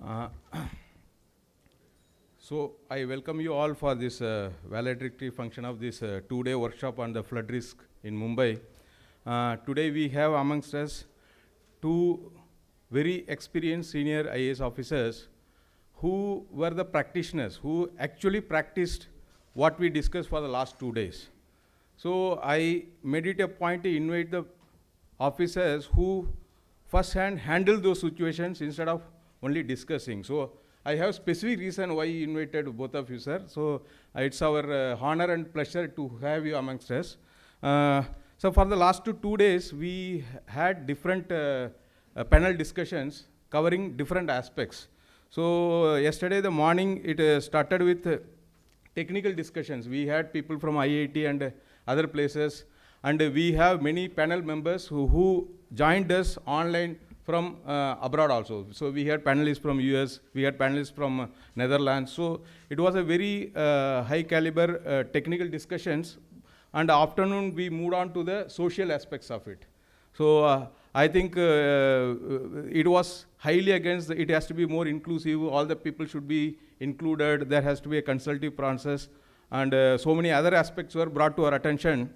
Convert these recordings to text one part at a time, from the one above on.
Uh, so I welcome you all for this valedictory function of this 2-day workshop on the flood risk in Mumbai. Today we have amongst us two very experienced senior IAS officers who were the practitioners, who actually practiced what we discussed for the last 2 days. So I made it a point to invite the officers who first-hand handle those situations instead of only discussing. So I have specific reason why I invited both of you, sir. So it's our honor and pleasure to have you amongst us. So for the last 2 days, we had different panel discussions covering different aspects. So yesterday the morning, it started with technical discussions. We had people from IIT and other places, and we have many panel members who joined us online from abroad also. So we had panelists from US, we had panelists from Netherlands. So it was a very high caliber technical discussions. And afternoon we moved on to the social aspects of it. So I think it was highly against, it has to be more inclusive, all the people should be included, there has to be a consultative process, and so many other aspects were brought to our attention.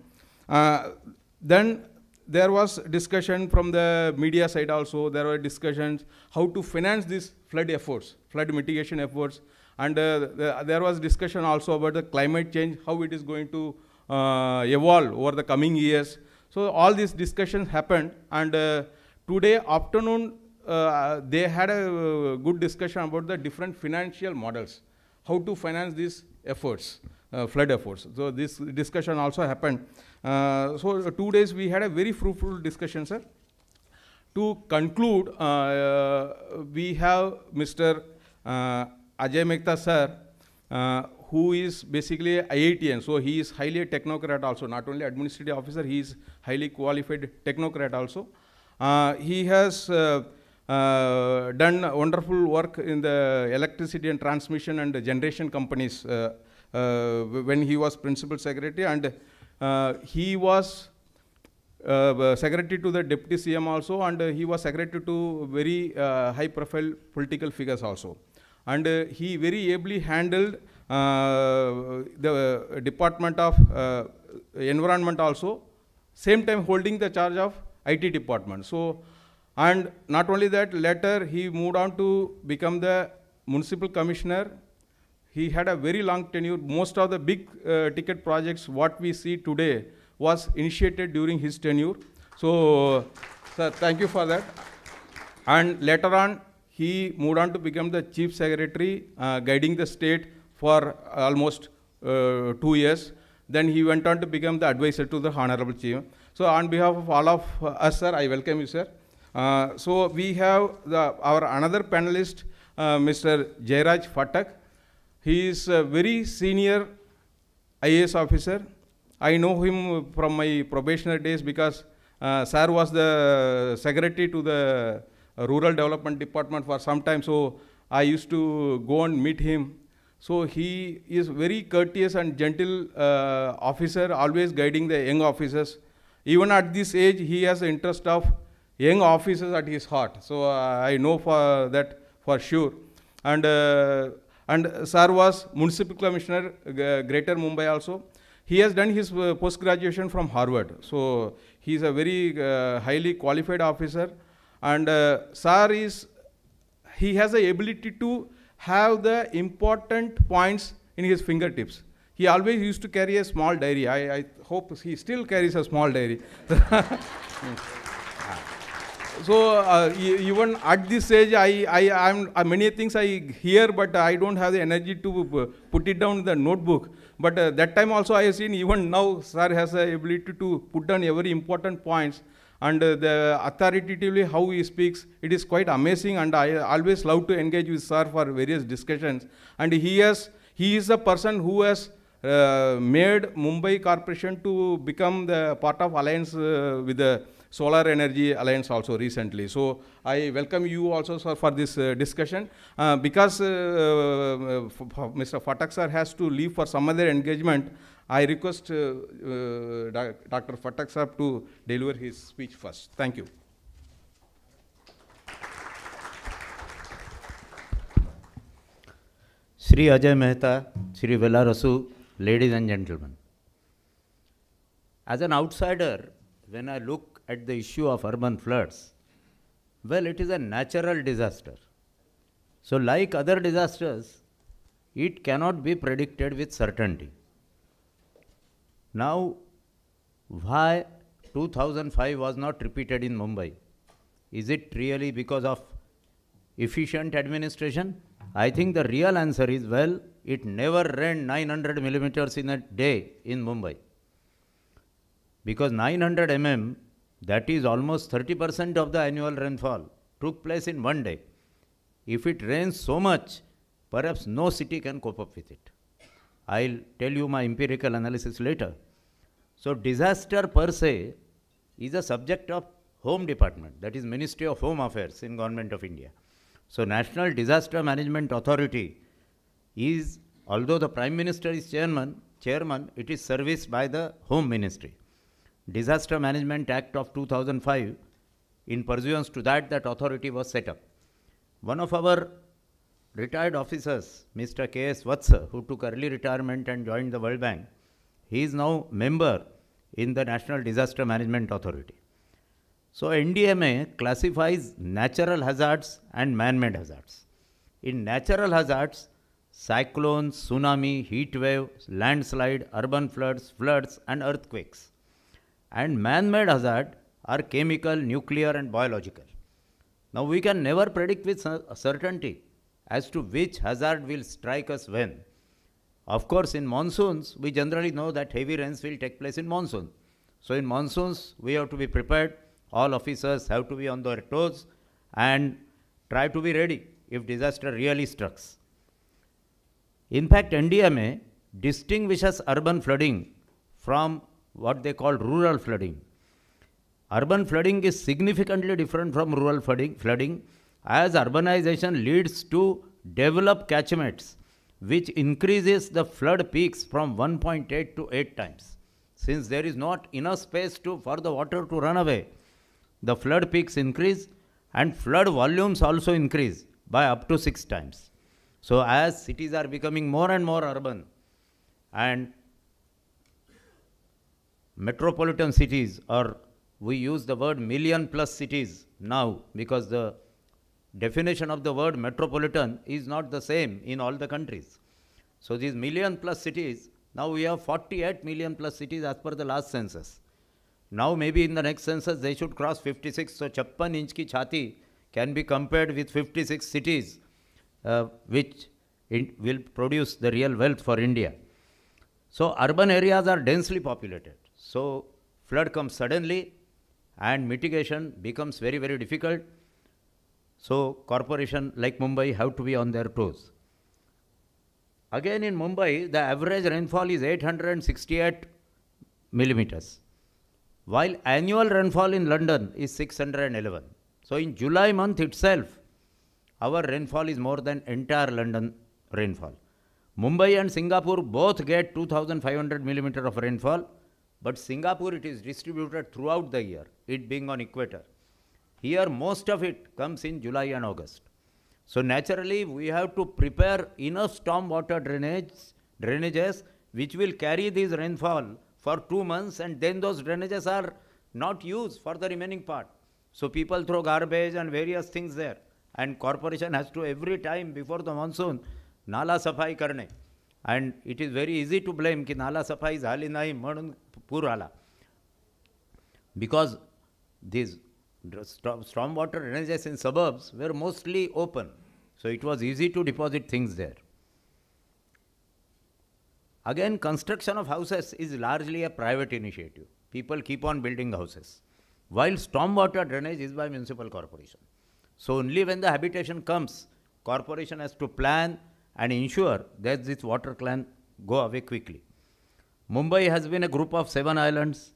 Then there was discussion from the media side also. There were discussions how to finance these flood efforts, flood mitigation efforts. And there was discussion also about the climate change, how it is going to evolve over the coming years. So all these discussions happened. And today afternoon, they had a good discussion about the different financial models, how to finance these efforts, flood efforts. So this discussion also happened. So 2 days we had a very fruitful discussion, sir. To conclude, we have Mr. Ajay Mehta, sir, who is basically a IITian. So he is highly a technocrat also, not only administrative officer, he is highly qualified technocrat also. He has done wonderful work in the electricity and transmission and generation companies when he was principal secretary, and he was secretary to the deputy CM also, and he was secretary to very high profile political figures also. And he very ably handled the Department of Environment also, same time holding the charge of IT department. So, and not only that, later he moved on to become the Municipal Commissioner. He had a very long tenure. Most of the big ticket projects, what we see today, was initiated during his tenure. So, sir, thank you for that. And later on, he moved on to become the Chief Secretary, guiding the state for almost 2 years. Then he went on to become the advisor to the Honorable Chief. So on behalf of all of us, sir, I welcome you, sir. So we have our another panelist, Mr. Jairaj Fattak. He is a very senior IAS officer. I know him from my probationary days because sir was the secretary to the Rural Development Department for some time. So I used to go and meet him. So he is very courteous and gentle officer, always guiding the young officers. Even at this age, he has the interest of young officers at his heart. So I know for that for sure. And sir was Municipal Commissioner, Greater Mumbai also. He has done his post-graduation from Harvard. So he is a very highly qualified officer. And sir he has the ability to have the important points in his fingertips. He always used to carry a small diary. I hope he still carries a small diary. So even at this age, I'm many things I hear, but I don't have the energy to put it down in the notebook. But that time also I have seen, even now, sir has the ability to put down every important points. And the authoritatively how he speaks, it is quite amazing, and I always love to engage with sir for various discussions. And he is a person who has made Mumbai Corporation to become the part of alliance with the Solar Energy Alliance also recently. So I welcome you also, sir, for this discussion. Because Mr. Phatak sir has to leave for some other engagement, I request Dr. Phatak sir to deliver his speech first. Thank you. Shri Ajoy Mehta, Shri Velrasu, ladies and gentlemen. As an outsider, when I look at the issue of urban floods, well, it is a natural disaster. So like other disasters, it cannot be predicted with certainty. Now, why 2005 was not repeated in Mumbai? Is it really because of efficient administration? I think the real answer is, well, it never rained 900 millimeters in a day in Mumbai. Because 900 mm, that is almost 30% of the annual rainfall, took place in one day. If it rains so much, perhaps no city can cope up with it. I'll tell you my empirical analysis later. So disaster per se is a subject of Home Department, that is Ministry of Home Affairs in Government of India. So National Disaster Management Authority is, although the Prime Minister is chairman, it is serviced by the Home Ministry. Disaster Management Act of 2005, in pursuance to that, that authority was set up. One of our retired officers, Mr. K.S. Vatsa, who took early retirement and joined the World Bank, he is now member in the National Disaster Management Authority. So NDMA classifies natural hazards and man-made hazards. In natural hazards, cyclones, tsunami, heat wave, landslide, urban floods and earthquakes. And man-made hazard are chemical, nuclear and biological. Now we can never predict with certainty as to which hazard will strike us when. Of course, in monsoons, we generally know that heavy rains will take place in monsoon. So in monsoons, we have to be prepared. All officers have to be on their toes and try to be ready if disaster really strikes. In fact, NDMA distinguishes urban flooding from what they call rural flooding. Urban flooding is significantly different from rural flooding as urbanization leads to developed catchments, which increases the flood peaks from 1.8 to 8 times. Since there is not enough space for the water to run away, the flood peaks increase and flood volumes also increase by up to 6 times. So as cities are becoming more and more urban and metropolitan cities, or we use the word million plus cities now because the definition of the word metropolitan is not the same in all the countries. So these million plus cities, now we have 48 million plus cities as per the last census. Now maybe in the next census they should cross 56. So 56 inch ki chhati can be compared with 56 cities, which will produce the real wealth for India. So urban areas are densely populated. So flood comes suddenly and mitigation becomes very, very difficult. So corporation like Mumbai have to be on their toes. Again in Mumbai, the average rainfall is 868 millimeters, while annual rainfall in London is 611. So in July month itself, our rainfall is more than entire London rainfall. Mumbai and Singapore both get 2,500 millimeter of rainfall, but Singapore, it is distributed throughout the year, it being on equator. Here most of it comes in July and August. So naturally we have to prepare enough storm water drainages which will carry this rainfall for 2 months, and then those drainages are not used for the remaining part. So people throw garbage and various things there, and corporation has to every time before the monsoon nala safai karne. And it is very easy to blame ki nala safai zali nahi म्हणून पूर आला, because these stormwater drainages in suburbs were mostly open, so it was easy to deposit things there. Again, construction of houses is largely a private initiative. People keep on building houses, while stormwater drainage is by municipal corporation. So only when the habitation comes, corporation has to plan and ensure that this water can go away quickly. Mumbai has been a group of 7 islands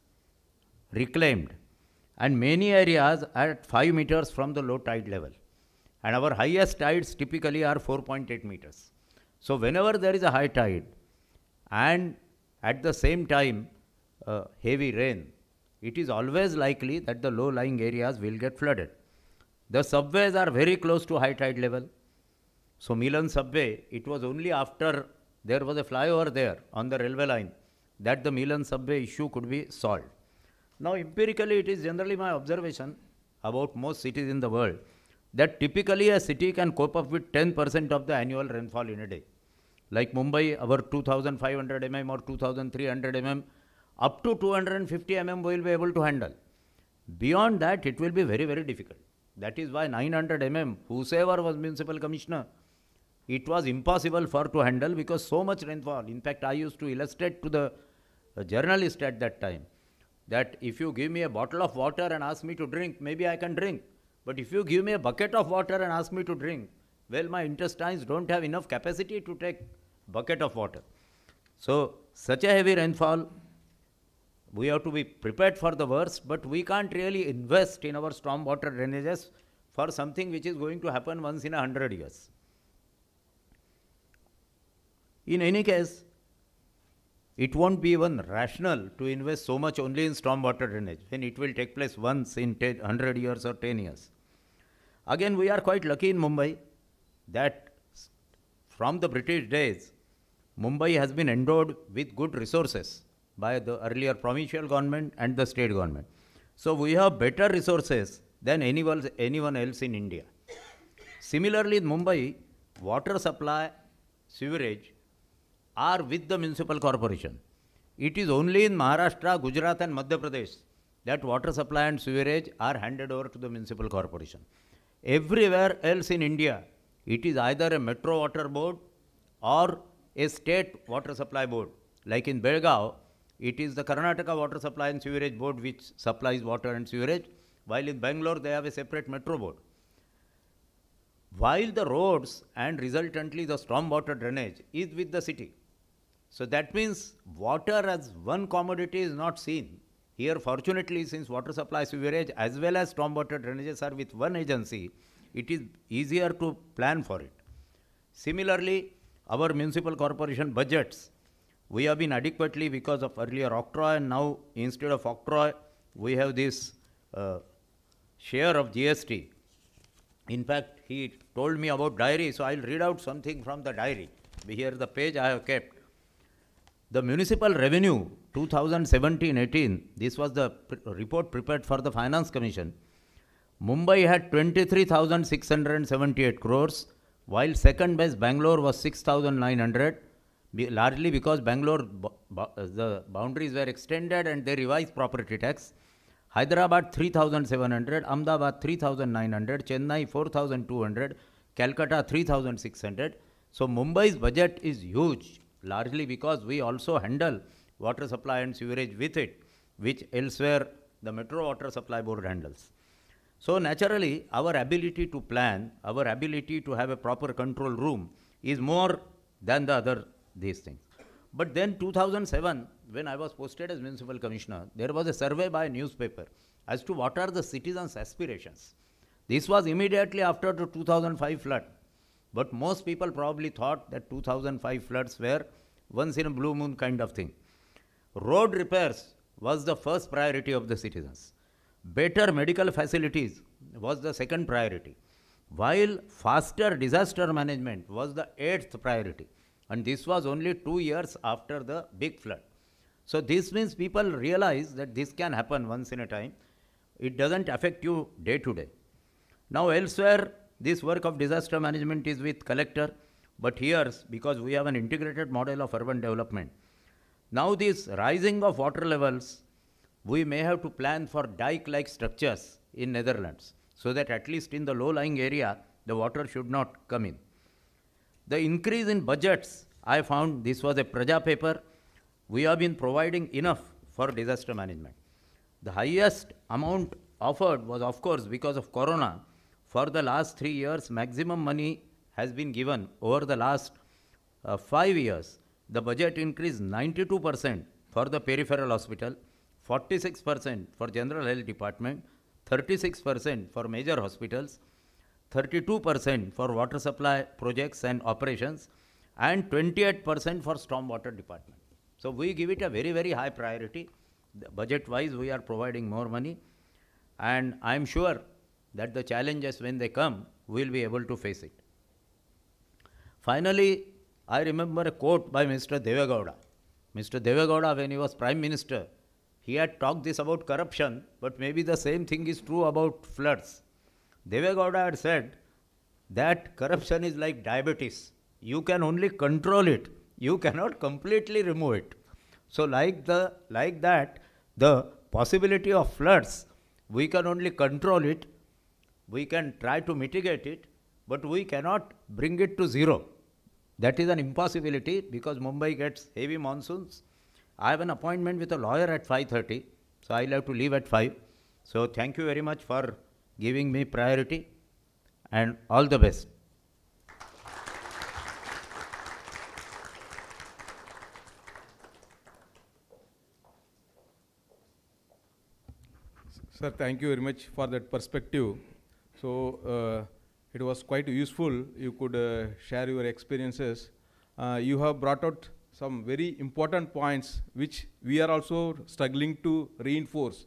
reclaimed, and many areas are at 5 meters from the low tide level. And our highest tides typically are 4.8 meters. So whenever there is a high tide and at the same time heavy rain, it is always likely that the low-lying areas will get flooded. The subways are very close to high tide level. So Milan subway, it was only after there was a flyover there on the railway line that the Milan subway issue could be solved. Now empirically, it is generally my observation about most cities in the world that typically a city can cope up with 10% of the annual rainfall in a day. Like Mumbai, our 2500 mm or 2300 mm, up to 250 mm we will be able to handle. Beyond that, it will be very, very difficult. That is why 900 mm, whosoever was municipal commissioner, it was impossible for to handle because so much rainfall. In fact, I used to illustrate to the journalist at that time that if you give me a bottle of water and ask me to drink, maybe I can drink. But if you give me a bucket of water and ask me to drink, well, my intestines don't have enough capacity to take bucket of water. So, such a heavy rainfall, we have to be prepared for the worst, but we can't really invest in our stormwater drainages for something which is going to happen once in 100 years. In any case, it won't be even rational to invest so much only in stormwater drainage when it will take place once in 100 years or 10 years. Again, we are quite lucky in Mumbai that from the British days, Mumbai has been endowed with good resources by the earlier provincial government and the state government. So we have better resources than anyone else in India. Similarly, in Mumbai, water supply, sewerage are with the municipal corporation. It is only in Maharashtra, Gujarat and Madhya Pradesh that water supply and sewerage are handed over to the municipal corporation. Everywhere else in India, it is either a metro water board or a state water supply board. Like in Belgaum, it is the Karnataka Water Supply and Sewerage Board which supplies water and sewerage, while in Bangalore they have a separate metro board. While the roads and resultantly the stormwater drainage is with the city. So that means water as one commodity is not seen. Here, fortunately, since water supply, sewerage as well as stormwater drainages are with one agency, it is easier to plan for it. Similarly, our municipal corporation budgets, we have been adequately because of earlier octroi, and now instead of octroi, we have this share of GST. In fact, he told me about diary, so I'll read out something from the diary. Here the page I have kept. The Municipal Revenue 2017-18, this was the report prepared for the Finance Commission. Mumbai had 23,678 crores, while second best Bangalore was 6,900, largely because Bangalore, the boundaries were extended and they revised property tax. Hyderabad 3,700, Ahmedabad 3,900, Chennai 4,200, Calcutta 3,600. So Mumbai's budget is huge, largely because we also handle water supply and sewerage with it, which elsewhere the Metro Water Supply Board handles. So naturally, our ability to plan, our ability to have a proper control room is more than the other these things. But then 2007, when I was posted as Municipal Commissioner, there was a survey by a newspaper as to what are the citizens' aspirations. This was immediately after the 2005 flood. But most people probably thought that 2005 floods were once in a blue moon kind of thing. Road repairs was the first priority of the citizens. Better medical facilities was the second priority, while faster disaster management was the 8th priority. And this was only 2 years after the big flood. So this means people realize that this can happen once in a time. It doesn't affect you day to day. Now elsewhere, this work of disaster management is with collector, but here, because we have an integrated model of urban development, now this rising of water levels, we may have to plan for dike-like structures in Netherlands, so that at least in the low-lying area, the water should not come in. The increase in budgets, I found this was a Praja paper. We have been providing enough for disaster management. The highest amount offered was, of course, because of Corona. For the last 3 years, maximum money has been given. Over the last 5 years, the budget increased 92% for the peripheral hospital, 46% for general health department, 36% for major hospitals, 32% for water supply projects and operations, and 28% for stormwater department. So we give it a very, very high priority. Budget-wise, we are providing more money, and I am sure that the challenges, when they come, we will be able to face it. Finally, I remember a quote by Mr. Devegowda. Mr. Devegowda, when he was Prime Minister, he had talked this about corruption, but maybe the same thing is true about floods. Devegowda had said that corruption is like diabetes. You can only control it. You cannot completely remove it. So like that, the possibility of floods, we can only control it. We can try to mitigate it, but we cannot bring it to zero. That is an impossibility because Mumbai gets heavy monsoons. I have an appointment with a lawyer at 5:30, so I'll have to leave at 5. So thank you very much for giving me priority and all the best. Sir, thank you very much for that perspective. So, it was quite useful. You could share your experiences. You have brought out some very important points which we are also struggling to reinforce.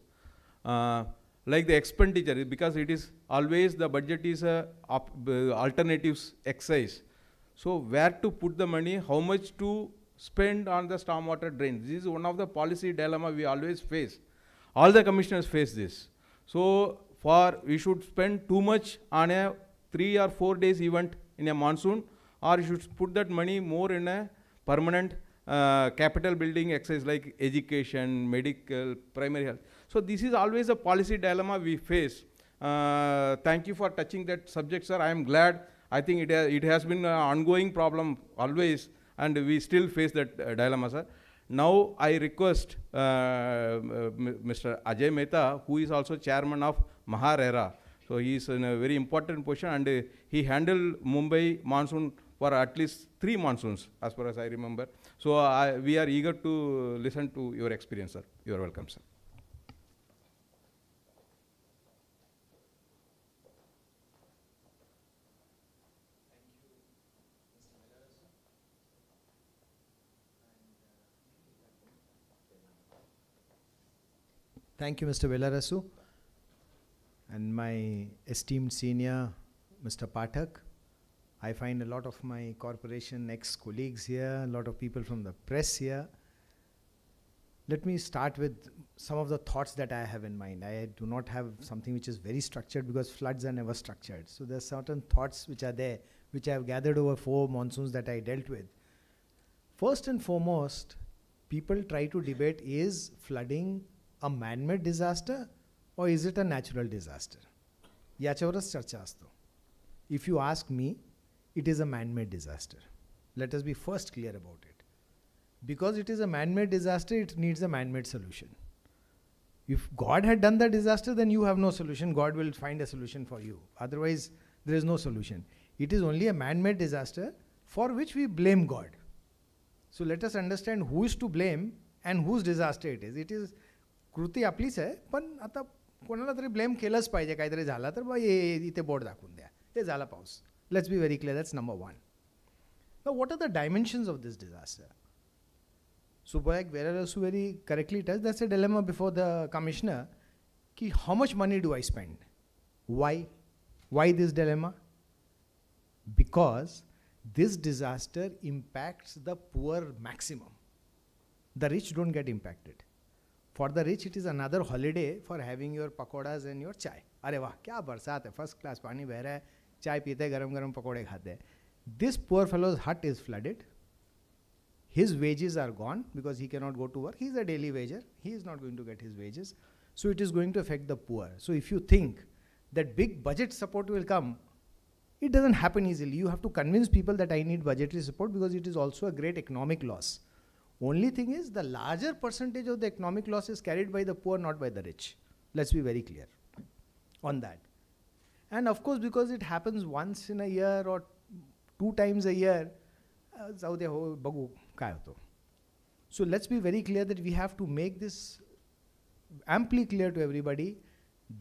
Like the expenditure, because it is always the budget is a alternatives exercise. So where to put the money, how much to spend on the stormwater drains. This is one of the policy dilemma we always face. All the commissioners face this. So we should spend too much on a 3 or 4 days event in a monsoon, or you should put that money more in a permanent capital building exercise like education, medical, primary health. So this is always a policy dilemma we face. Thank you for touching that subject, sir. I am glad. I think it has been an ongoing problem always, and we still face that dilemma, sir. Now I request Mr. Ajay Mehta, who is also chairman of Maharera. So he is in a very important position, and he handled Mumbai monsoon for at least 3 monsoons, as far as I remember. So we are eager to listen to your experience, sir. You are welcome, sir. Thank you, Mr. Velrasu, and my esteemed senior, Mr. Phatak. I find a lot of my corporation ex-colleagues here, a lot of people from the press here. Let me start with some of the thoughts that I have in mind. I do not have something which is very structured because floods are never structured. So there are certain thoughts which are there, which I have gathered over 4 monsoons that I dealt with. First and foremost, people try to debate, is flooding a man-made disaster or is it a natural disaster? याच्यावरच चर्चा असतो. If you ask me, it is a man-made disaster. Let us be first clear about it. Because it is a man-made disaster, it needs a man-made solution. If God had done the disaster, then you have no solution. God will find a solution for you. Otherwise, there is no solution. It is only a man-made disaster for which we blame God. So let us understand who is to blame and whose disaster it is. It is कृती आपलीच आहे, पण आता कोणाला तरी blame केलंच पाहिजे. काहीतरी झाला तर बा इथे बोर्ड दाखवून द्या, हे झाला पाऊस. Let's be very clear. That's number 1. Now what are the dimensions of this disaster? So like Velrasu very correctly touched, that's a dilemma before the commissioner. Ki how much money do I spend? Why? Why this dilemma? Because this disaster impacts the poor maximum. The rich don't get impacted. For the rich, it is another holiday for having your pakodas and your chai. अरे वाह, क्या बरसात है, first class पानी बह रहा है, चाय पीते हैं, गरम गरम पकोड़े खाते हैं. This poor fellow's hut is flooded. His wages are gone because he cannot go to work. He is a daily wager. He is not going to get his wages. So it is going to affect the poor. So if you think that big budget support will come, it doesn't happen easily. You have to convince people that I need budgetary support because it is also a great economic loss. Only thing is, the larger percentage of the economic loss is carried by the poor, not by the rich. Let's be very clear on that. And of course, because it happens once in a year or 2 times a year, so let's be very clear that we have to make this amply clear to everybody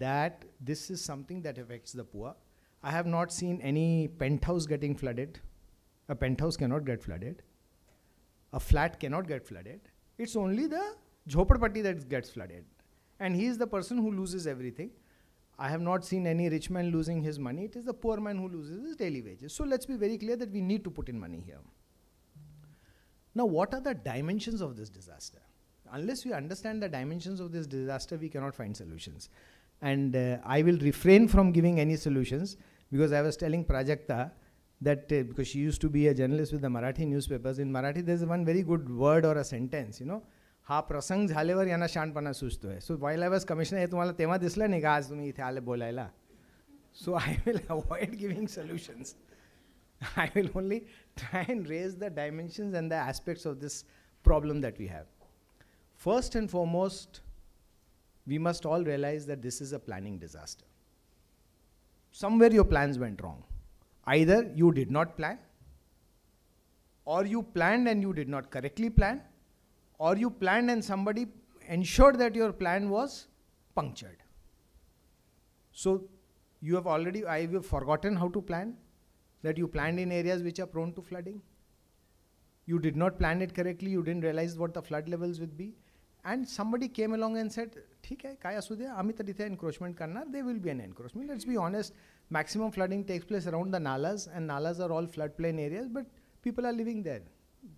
that this is something that affects the poor. I have not seen any penthouse getting flooded. A penthouse cannot get flooded. A flat cannot get flooded. It's only the jhopadpatti that gets flooded. And he is the person who loses everything. I have not seen any rich man losing his money. It is the poor man who loses his daily wages. So let's be very clear that we need to put in money here. Now, what are the dimensions of this disaster? Unless we understand the dimensions of this disaster, we cannot find solutions. And I will refrain from giving any solutions, because I was telling Prajakta that, because she used to be a journalist with the Marathi newspapers, in Marathi there's one very good word or a sentence, you know, हा प्रसंग झाल्यावर यांना शानपणा सुचतोय. So while I was commissioner, हे तुम्हाला तेव्हा दिसलं नाही का आज तुम्ही इथे आले बोलायला? So I will avoid giving solutions. I will only try and raise the dimensions and the aspects of this problem that we have. First and foremost, we must all realize that this is a planning disaster. Somewhere your plans went wrong. Either you did not plan, or you planned and you did not correctly plan, or you planned and somebody ensured that your plan was punctured. So you have already, I have forgotten how to plan, that you planned in areas which are prone to flooding. You did not plan it correctly, you didn't realize what the flood levels would be. And somebody came along and said, ठीक है, काय असू द्या, आम्ही तर इथे encroachment करणार, there will be an encroachment. Let's be honest, maximum flooding takes place around the nalas, and nalas are all floodplain areas, but people are living there.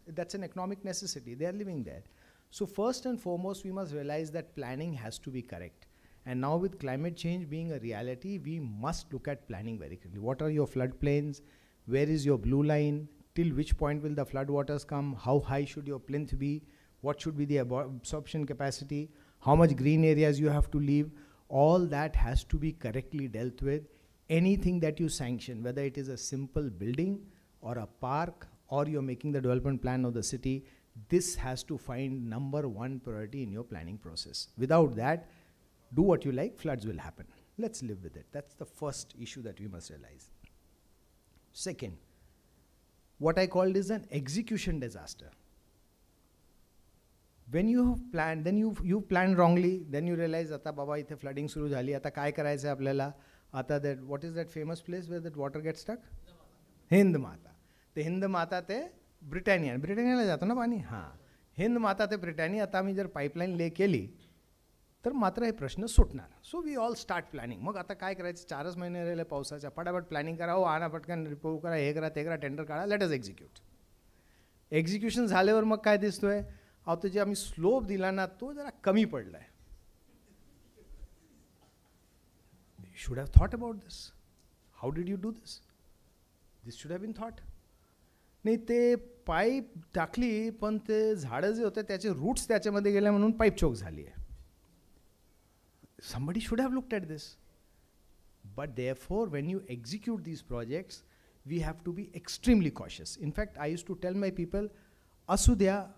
That's an economic necessity, they are living there. So first and foremost, we must realize that planning has to be correct. And now with climate change being a reality, we must look at planning very clearly. What are your floodplains? Where is your blue line? Till which point will the flood waters come? How high should your plinth be? What should be the absorption capacity? How much green areas you have to leave? All that has to be correctly dealt with. Anything that you sanction, whether it is a simple building or a park, or you're making the development plan of the city, this has to find number one priority in your planning process. Without that, do what you like, floods will happen. Let's live with it. That's the first issue that we must realize. Second, what I called is an execution disaster. When you have planned, then you planned wrongly, then you realize, ata baba ithe flooding suru jhali, ata kai karayche aplyala, ata that, what is that famous place where that water gets stuck? Hind Mata. The Hind Mata te Britannia. Britannia la jato na pani? Ha. Hind Mata te Britannia, ata आम्ही जर pipeline ले केली, तर मात्र हे प्रश्न सुटणार. So we all start planning. मग आता काय करायचं, 4च महिने राहिले पावसाच्या, फटाफट प्लॅनिंग करा, हो आणा पटकन रिपोर्ट करा, हे करा, ते करा, टेंडर काढा, लेट अस एक्झिक्यूट. एक्झिक्युशन झाल्यावर मग काय दिसतोय, अहो तो जे आम्ही स्लोप दिला ना तो जरा कमी पडलाय. You should have thought about this. How did you do this? This should have been thought. नाही ते पाईप टाकली, पण ते झाडं जे होते त्याचे रूट्स त्याच्यामध्ये गेले म्हणून पाईप चोक झाली आहे. Somebody should have looked at this. But therefore, when you execute these projects, we have to be extremely cautious. In fact, I used to tell my people, asudya,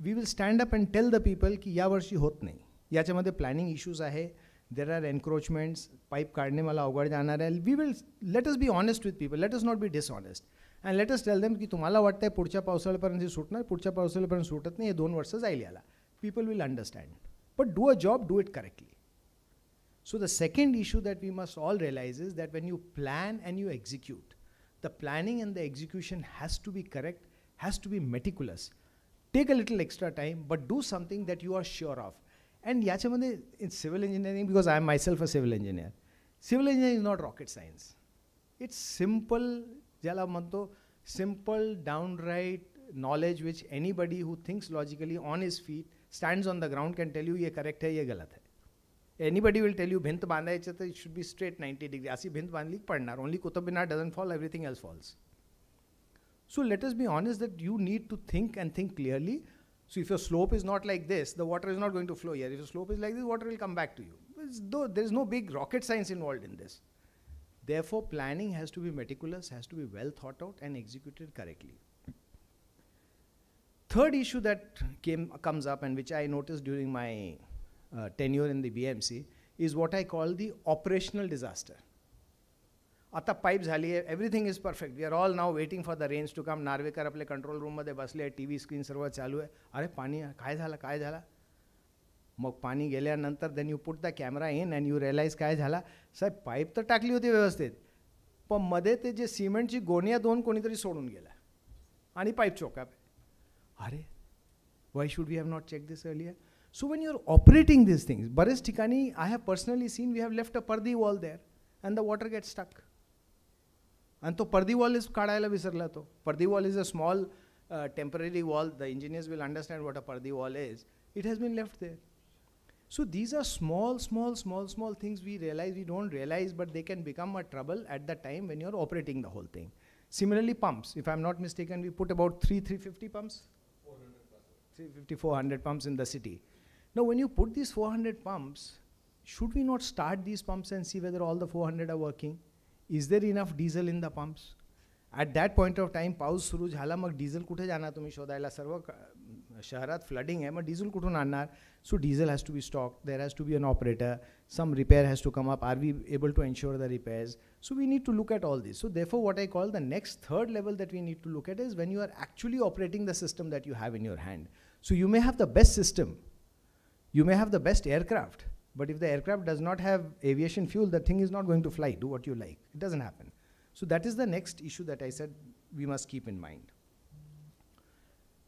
we will stand up and tell the people ki ya varshi hot nahi. याच्यामध्ये planning issues आहे, there are encroachments, pipe काढणे मला अवघड जाणार आहे. We will, let us be honest with people, let us not be dishonest. And let us tell them की तुम्हाला वाटतंय पुढच्या पावसाळ्यापर्यंत सुटणार, पुढच्या पावसाळ्यापर्यंत सुटत नाही, हे 2 वर्ष जाईल याला. People will understand. But do a job, do it correctly. So the second issue that we must all realize is that when you plan and you execute, the planning and the execution has to be correct, has to be meticulous. Take a little extra time, but do something that you are sure of. And yachamadhe, in civil engineering, because I am myself a civil engineer, civil engineering is not rocket science. It's simple, jala manto, simple, downright knowledge which anybody who thinks logically on his feet, stands on the ground, can tell you ye correct hai, ye galat hai. Anybody will tell you भिंत बांधायचं तर it should be straight 90 degree. अशी भिंत बांधली पडणार. Only Qutub Minar doesn't fall, everything else falls. So let us be honest that you need to think and think clearly. So if your slope is not like this, the water is not going to flow here. If your slope is like this, water will come back to you. There is no big rocket science involved in this. Therefore, planning has to be meticulous, has to be well thought out and executed correctly. Third issue that comes up and which I noticed during my tenure in the BMC is what I call the operational disaster. आता pipe झाली आहे, everything is perfect. We are all now waiting for the rains to come. Narvekar आपले control रूममध्ये बसले, TV screen सर्व चालू आहे. अरे पाणी काय झालं, काय झालं? मग पाणी गेल्यानंतर then you put the camera in and you realize काय झालं? साहेब पाईप तर टाकली होती व्यवस्थित, पण मध्ये ते जे सिमेंटची गोण्या 2 कोणीतरी सोडून गेला आणि पाईप चोका. अरे, why should we have not checked this earlier? So when you're operating these things, Baris Tikani, I have personally seen, we have left a pardi wall there and the water gets stuck. And to pardi wall is kadayala visarla to. Pardi wall is a small temporary wall. The engineers will understand what a pardi wall is. It has been left there. So these are small things we don't realize, but they can become a trouble at the time when you're operating the whole thing. Similarly, pumps. If I'm not mistaken, we put about 350 pumps? 350, 400 pumps in the city. Now, when you put these 400 pumps, should we not start these pumps and see whether all the 400 are working? Is there enough diesel in the pumps? At that point of time, पाऊस सुरू झाला मग diesel कुठे जाणार तुम्ही शोधायला सर्व शहरात flooding आहे मग diesel कुठून आणणार? So diesel has to be stocked, there has to be an operator, some repair has to come up, are we able to ensure the repairs? So we need to look at all this. So therefore what I call the next third level that we need to look at is when you are actually operating the system that you have in your hand. So you may have the best system, you may have the best aircraft, but if the aircraft does not have aviation fuel, the thing is not going to fly, do what you like. It doesn't happen. So that is the next issue that I said we must keep in mind.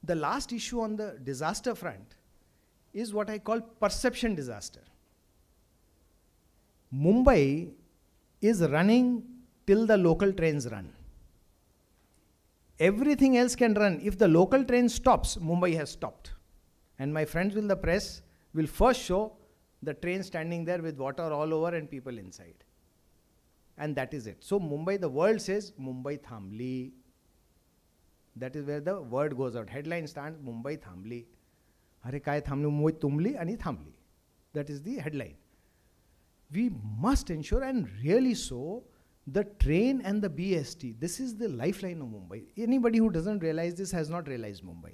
The last issue on the disaster front is what I call perception disaster. Mumbai is running till the local trains run. Everything else can run. If the local train stops, Mumbai has stopped. And my friends in the press will first show the train standing there with water all over and people inside. And that is it. So Mumbai, the world says, Mumbai Thamli. That is where the word goes out. Headline stands, Mumbai Thamli. Hare kai thamli, Mumbai tumli ani thamli. That is the headline. We must ensure, and really so, the train and the BST, this is the lifeline of Mumbai. Anybody who doesn't realize this has not realized Mumbai.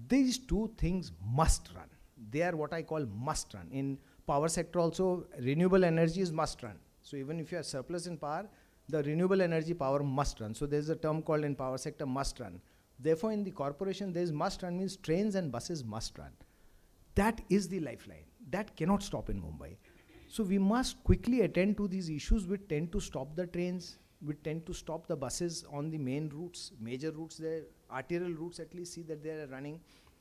These two things must run. They are what I call must run. In power sector also, renewable energy is must run. So even if you have surplus in power, the renewable energy power must run. So there's a term called in power sector must run. Therefore in the corporation, there's must run means trains and buses must run. That is the lifeline. That cannot stop in Mumbai. So we must quickly attend to these issues which tend to stop the trains, which tend to stop the buses on the main routes, major routes there, arterial routes at least, see that they are running.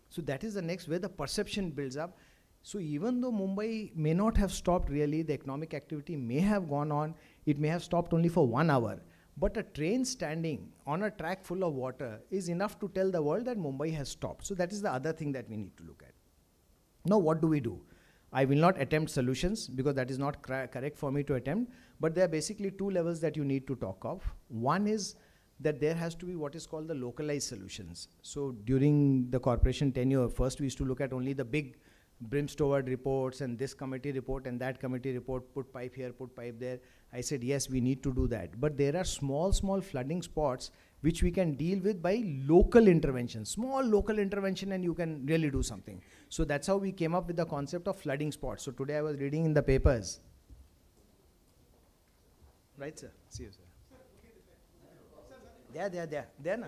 So that is the next where the perception builds up. So even though Mumbai may not have stopped really, the economic activity may have gone on, it may have stopped only for 1 hour, but a train standing on a track full of water is enough to tell the world that Mumbai has stopped. So that is the other thing that we need to look at. Now what do we do? I will not attempt solutions because that is not correct for me to attempt, but there are basically two levels that you need to talk of. One is that there has to be what is called the localized solutions. So during the corporation tenure, first we used to look at only the big brimstone reports and this committee report and that committee report, put pipe here, put pipe there. I said, yes, we need to do that. But there are small flooding spots which we can deal with by local intervention, small local intervention, and you can really do something. So that's how we came up with the concept of flooding spots. So today I was reading in the papers. Right, sir? See you, sir. There, na.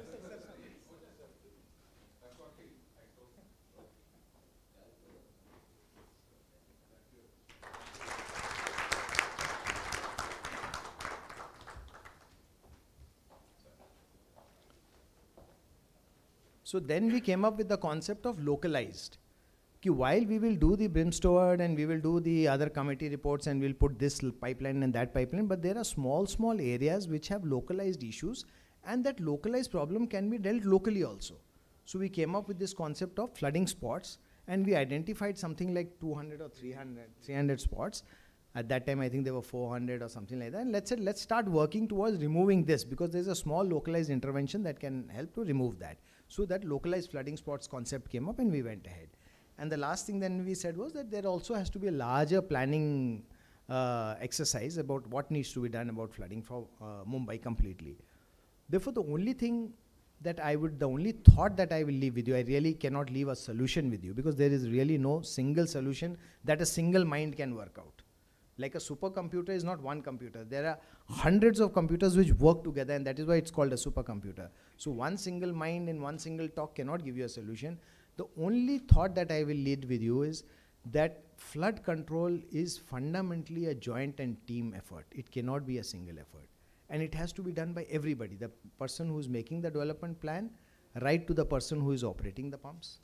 So then we came up with the concept of localized. Ki while we will do the brimstone and we will do the other committee reports and we'll put this pipeline and that pipeline, but there are small areas which have localized issues, and that localized problem can be dealt locally also. So we came up with this concept of flooding spots, and we identified something like 200 or 300 spots. At that time, I think there were 400 or something like that. And let's start working towards removing this, because there's a small localized intervention that can help to remove that. So that localized flooding spots concept came up and we went ahead. And the last thing then we said was that there also has to be a larger planning exercise about what needs to be done about flooding for Mumbai completely. Therefore, the only thought that I will leave with you, I really cannot leave a solution with you, because there is really no single solution that a single mind can work out. Like a supercomputer is not one computer. There are hundreds of computers which work together, and that is why it's called a supercomputer. So one single mind in one single talk cannot give you a solution. The only thought that I will lead with you is that flood control is fundamentally a joint and team effort. It cannot be a single effort. And it has to be done by everybody. The person who is making the development plan, right to the person who is operating the pumps.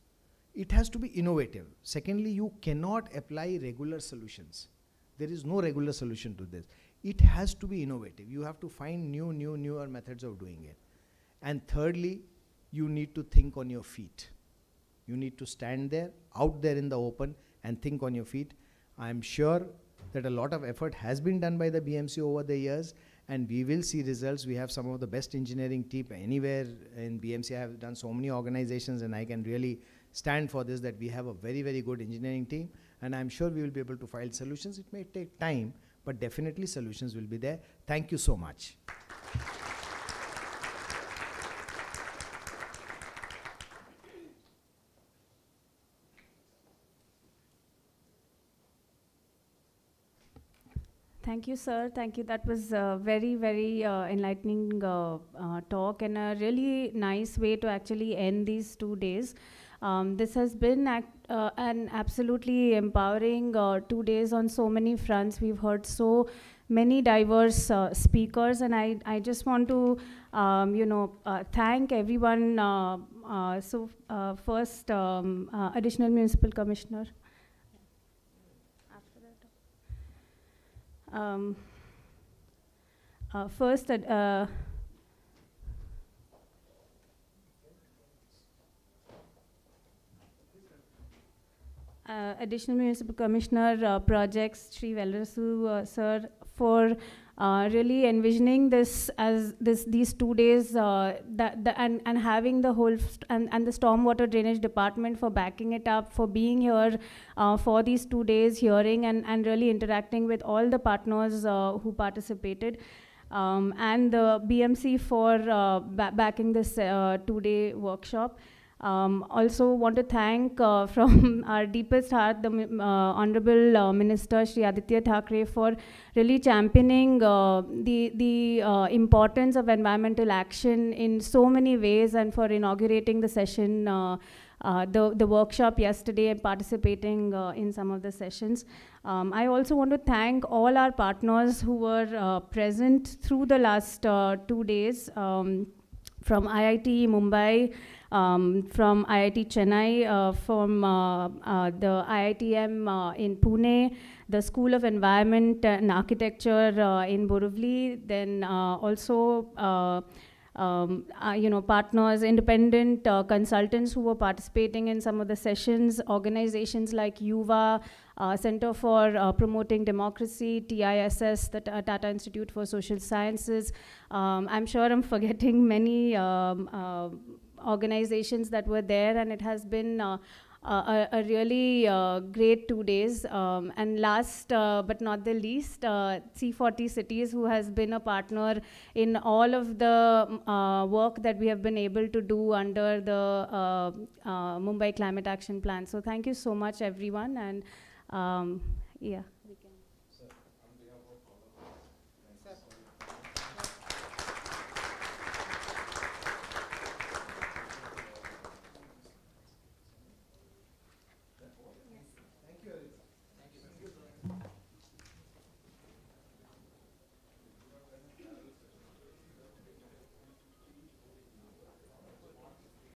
it has to be innovative. Secondly, you cannot apply regular solutions. There is no regular solution to this. It has to be innovative. You have to find newer methods of doing it. And thirdly, you need to think on your feet. You need to stand there, out there in the open, and think on your feet. I'm sure that a lot of effort has been done by the BMC over the years, and we will see results. We have some of the best engineering team anywhere in BMC. I have done so many organizations, and I can really stand for this, that we have a very, very good engineering team, and I'm sure we will be able to find solutions. It may take time, but definitely solutions will be there. Thank you so much. Thank you, sir. Thank you. That was a very, very enlightening talk, and a really nice way to actually end these 2 days. This has been an absolutely empowering 2 days on so many fronts. We've heard so many diverse speakers, and I just want to, thank everyone. First, Additional Municipal Commissioner. First, Additional Municipal Commissioner Projects, Shri Velrasu, sir, for really envisioning this as these 2 days, and having the whole and the stormwater drainage department for backing it up, for being here for these 2 days, hearing and really interacting with all the partners who participated, and the BMC for backing this 2-day workshop. Also want to thank from our deepest heart the Honorable Minister Shri Aditya Thackeray for really championing the importance of environmental action in so many ways, and for inaugurating the session, the workshop yesterday, and participating in some of the sessions. I also want to thank all our partners who were present through the last 2 days, from IIT Mumbai, from IIT Chennai, from the IITM in Pune, the School of Environment and Architecture in Borivali, then also partners, independent consultants who were participating in some of the sessions, organizations like Yuva, Center for Promoting Democracy, TISS, the Tata Institute for Social Sciences. I'm sure I'm forgetting many organizations that were there, and it has been a really great 2 days. And last but not the least, C40 Cities, who has been a partner in all of the work that we have been able to do under the Mumbai Climate Action Plan. So thank you so much, everyone. And yeah.